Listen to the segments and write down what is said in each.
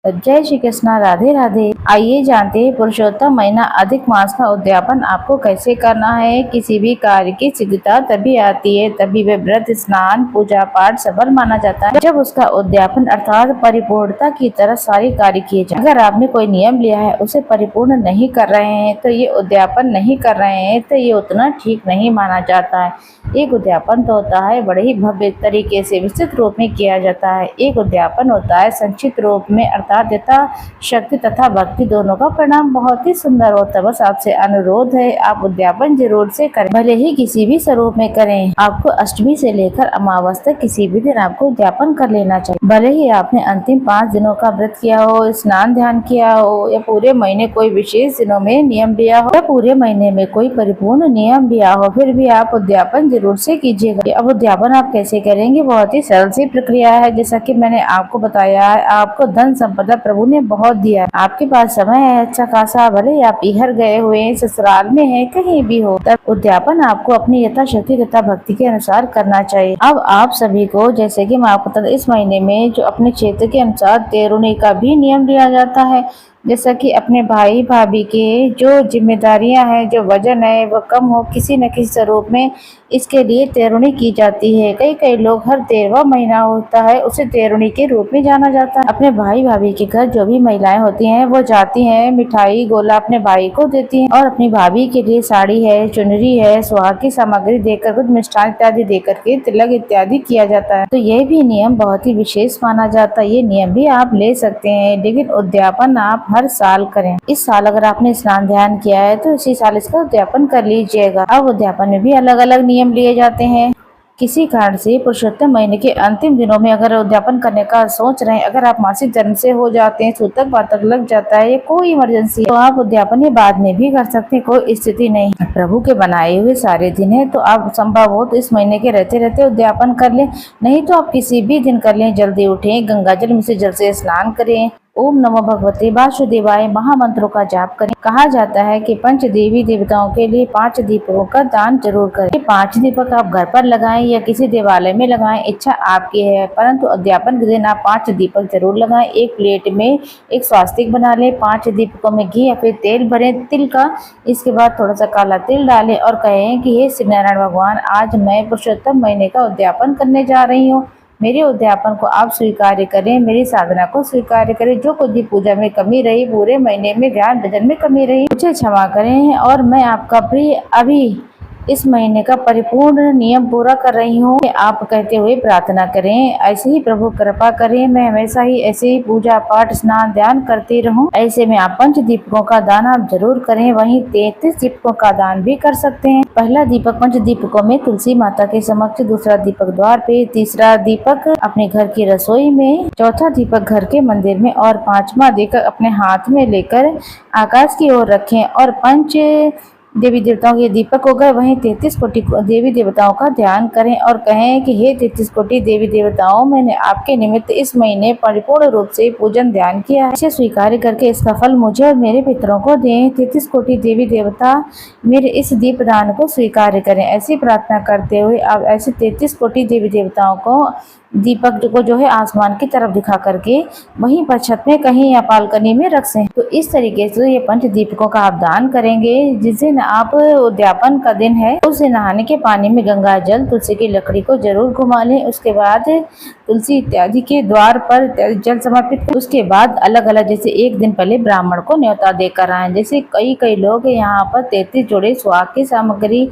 जय श्री कृष्णा। राधे राधे। आइए जानते हैं पुरुषोत्तम महीना अधिक मास का उद्यापन आपको कैसे करना है। किसी भी कार्य की सिद्धता तभी आती है, तभी वह व्रत, स्नान, पूजा पाठ सफल माना जाता है जब उसका उद्यापन अर्थात परिपूर्णता की तरह सारे कार्य किए जाए। अगर आपने कोई नियम लिया है, उसे परिपूर्ण नहीं कर रहे हैं, तो ये उद्यापन नहीं कर रहे हैं, तो ये उतना ठीक नहीं माना जाता है। एक उद्यापन तो होता है बड़े ही भव्य तरीके से विस्तृत रूप में किया जाता है। एक उद्यापन होता है संक्षिप्त रूप में, अर्थात यथा शक्ति तथा भक्ति दोनों का परिणाम बहुत ही सुंदर होता है। बस आपसे अनुरोध है, आप उद्यापन जरूर से करें, भले ही किसी भी स्वरूप में करें। आपको अष्टमी से लेकर अमावस तक किसी भी दिन आपको उद्यापन कर लेना चाहिए। भले ही आपने अंतिम 5 दिनों का व्रत किया हो, स्नान ध्यान किया हो, या पूरे महीने कोई विशेष दिनों में नियम लिया हो, या पूरे महीने में कोई परिपूर्ण नियम लिया हो, फिर भी आप उद्यापन जरूर से कीजिएगा। अब उद्यापन आप कैसे करेंगे, बहुत ही सरल सी प्रक्रिया है। जैसा कि मैंने आपको बताया है, आपको धन संपदा प्रभु ने बहुत दिया है, आपके पास समय है अच्छा खासा, भले आप इहर गए हुए, ससुराल में है, कहीं भी हो, तब उद्यापन आपको अपनी यथाशक्ति तथा भक्ति के अनुसार करना चाहिए। अब आप सभी को, जैसे कि मैं आपको बता, इस महीने में जो अपने क्षेत्र के अनुसार तेरुणी का भी नियम लिया जाता है। जैसा कि अपने भाई भाभी के जो जिम्मेदारियां हैं, जो वजन है, वह कम हो किसी न किसी स्वरूप में, इसके लिए तेरुणी की जाती है। कई लोग हर 13वां महीना होता है उसे तेरुणी के रूप में जाना जाता है। अपने भाई भाभी के घर जो भी महिलाएं होती हैं वो जाती हैं, मिठाई गोला अपने भाई को देती हैं और अपनी भाभी के लिए साड़ी है, चुनरी है, सुहाग की सामग्री देकर, कुछ मिष्ठान इत्यादि देकर के तिलक इत्यादि किया जाता है। तो यह भी नियम बहुत ही विशेष माना जाता है। ये नियम भी आप ले सकते हैं, लेकिन उद्यापन आप हर साल करें। इस साल अगर आपने स्नान ध्यान किया है तो इसी साल इसका उद्यापन कर लीजिएगा। अब उद्यापन में भी अलग अलग नियम लिए जाते हैं। किसी कारण से पुरुषोत्तम महीने के अंतिम दिनों में अगर उद्यापन करने का सोच रहे हैं, अगर आप मासिक धर्म से हो जाते हैं, सूतक पातक लग जाता है, या कोई इमरजेंसी है, तो आप उद्यापन ये बाद में भी कर सकते हैं, कोई स्थिति नहीं। प्रभु के बनाए हुए सारे दिन है, तो आप संभव हो तो इस महीने के रहते रहते उद्यापन कर लें, नहीं तो आप किसी भी दिन कर लें। जल्दी उठें, गंगा जल में से जल से स्नान करें, ओम नमो भगवते वासुदेवाय महामंत्रों का जाप करें। कहा जाता है कि 5 देवी देवताओं के लिए 5 दीपकों का दान जरूर करें। 5 दीपक आप घर पर लगाएं या किसी देवालय में लगाएं, इच्छा आपकी है, परंतु उद्यापन के दिन आप 5 दीपक जरूर लगाएं। एक प्लेट में एक स्वास्तिक बना लें, 5 दीपकों में घी या फिर तेल भरें, तिल का। इसके बाद थोड़ा सा काला तिल डालें और कहें कि हे श्री नारायण भगवान, आज मैं पुरुषोत्तम महीने का उद्यापन करने जा रही हूँ। मेरे उद्यापन को आप स्वीकार करें, मेरी साधना को स्वीकार करें। जो कुछ भी पूजा में कमी रही, पूरे महीने में ध्यान भजन में कमी रही, मुझे क्षमा करें और मैं आपका प्रिय अभी इस महीने का परिपूर्ण नियम पूरा कर रही हूँ। आप कहते हुए प्रार्थना करें, ऐसे ही प्रभु कृपा करें, मैं हमेशा ही ऐसे ही पूजा पाठ स्नान ध्यान करती रहूं। ऐसे में आप 5 दीपकों का दान आप जरूर करें, वहीं 33 दीपकों का दान भी कर सकते हैं। पहला दीपक 5 दीपकों में तुलसी माता के समक्ष, दूसरा दीपक द्वार पे, तीसरा दीपक अपने घर की रसोई में, चौथा दीपक घर के मंदिर में और 5वां दीपक अपने हाथ में लेकर आकाश की ओर रखें। और 5 देवी देवताओं के दीपक हो गए, वहीं 33 कोटि देवी देवताओं का ध्यान करें और कहें कि हे 33 कोटि देवी देवताओं, मैंने आपके निमित्त इस महीने परिपूर्ण रूप से पूजन ध्यान किया है, इसे स्वीकार करके इसका फल मुझे और मेरे पितरों को दें। 33 कोटि देवी देवता मेरे इस दीप दान को स्वीकार करें। ऐसी प्रार्थना करते हुए आप ऐसे 33 कोटि देवी देवताओं को दीपक को जो है आसमान की तरफ दिखा करके वहीं पर छत में कहीं या बालकनी में रख से। तो इस तरीके से ये 5 दीपकों का आप दान करेंगे। जिस दिन आप उद्यापन का दिन है, उस दिन नहाने के पानी में गंगा जल, तुलसी की लकड़ी को जरूर घुमा लें। उसके बाद तुलसी इत्यादि के द्वार पर जल समर्पित करें। उसके बाद अलग अलग, जैसे एक दिन पहले ब्राह्मण को न्योता देकर आए। जैसे कई लोग यहाँ पर 33 जोड़े सुहाग की सामग्री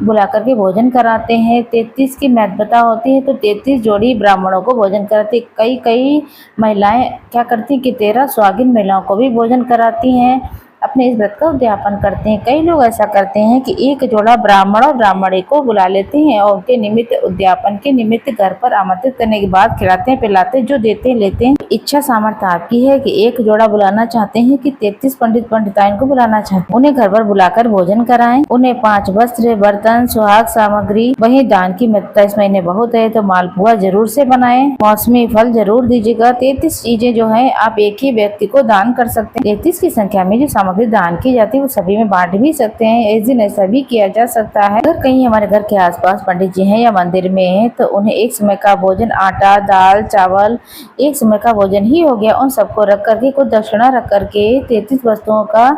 बुला करके भोजन कराते हैं। 33 की महत्वता होती है, तो 33 जोड़ी ब्राह्मणों को भोजन कराते। कई महिलाएं क्या करती कि 13 सुहागिन महिलाओं को भी भोजन कराती हैं, अपने इस व्रत का उद्यापन करते हैं। कई लोग ऐसा करते हैं कि एक जोड़ा ब्राह्मण और ब्राह्मणी को बुला लेते हैं और उनके निमित्त उद्यापन के निमित्त घर पर आमंत्रित करने के बाद खिलाते हैं, पिलाते हैं, जो देते हैं लेते हैं। इच्छा सामर्थ्य आपकी है कि एक जोड़ा बुलाना चाहते हैं कि 33 पंडित पंडिताइन को बुलाना चाहते हैं, उन्हें घर पर बुलाकर भोजन कराएं। उन्हें 5 वस्त्र, बर्तन, सुहाग सामग्री, वही दान की महत्ता इस महीने बहुत है, तो मालपुआ जरूर से बनाएं, मौसमी फल जरूर दीजिएगा। 33 चीजें जो है आप एक ही व्यक्ति को दान कर सकते हैं। 33 की संख्या में जो सामग्री दान की जाती है वो सभी में बांट भी सकते हैं। इस दिन ऐसा भी किया जा सकता है, अगर कहीं हमारे घर के आसपास पंडित जी हैं या मंदिर में हैं तो उन्हें एक समय का भोजन आटा, दाल, चावल, एक समय का भोजन ही हो गया, उन सबको रख करके कुछ दक्षिणा रख करके 33 वस्तुओं का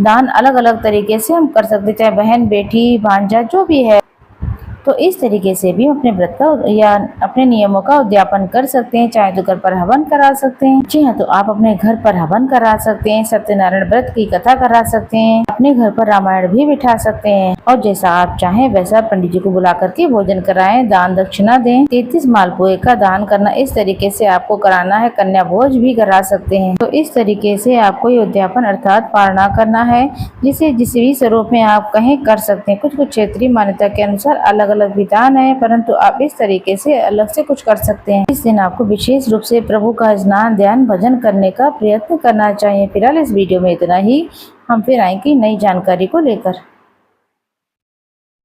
दान अलग अलग तरीके से हम कर सकते, चाहे बहन, बेटी, भांजा जो भी है। तो इस तरीके से भी हम अपने व्रत का या अपने नियमों का उद्यापन कर सकते हैं। चाहे तो घर पर हवन करा सकते हैं, जी हाँ, तो आप अपने घर पर हवन करा सकते हैं, सत्यनारायण व्रत की कथा करा सकते हैं, अपने घर पर रामायण भी बिठा सकते हैं और जैसा आप चाहें वैसा पंडित जी को बुला करके भोजन कराएं, दान दक्षिणा दें। 33 मालपुए का दान करना इस तरीके से आपको कराना है। कन्या भोज भी करा सकते हैं। तो इस तरीके से आपको ये उद्यापन अर्थात पारणा करना है, जिसे जिस भी स्वरूप में आप कहीं कर सकते हैं। कुछ कुछ क्षेत्रीय मान्यता के अनुसार अलग अलग विधान है, परंतु आप इस तरीके से अलग से कुछ कर सकते हैं। इस दिन आपको विशेष रूप से प्रभु का स्नान, ध्यान, भजन करने का प्रयत्न करना चाहिए। फिलहाल इस वीडियो में इतना ही। हम फिर आएंगे नई जानकारी को लेकर।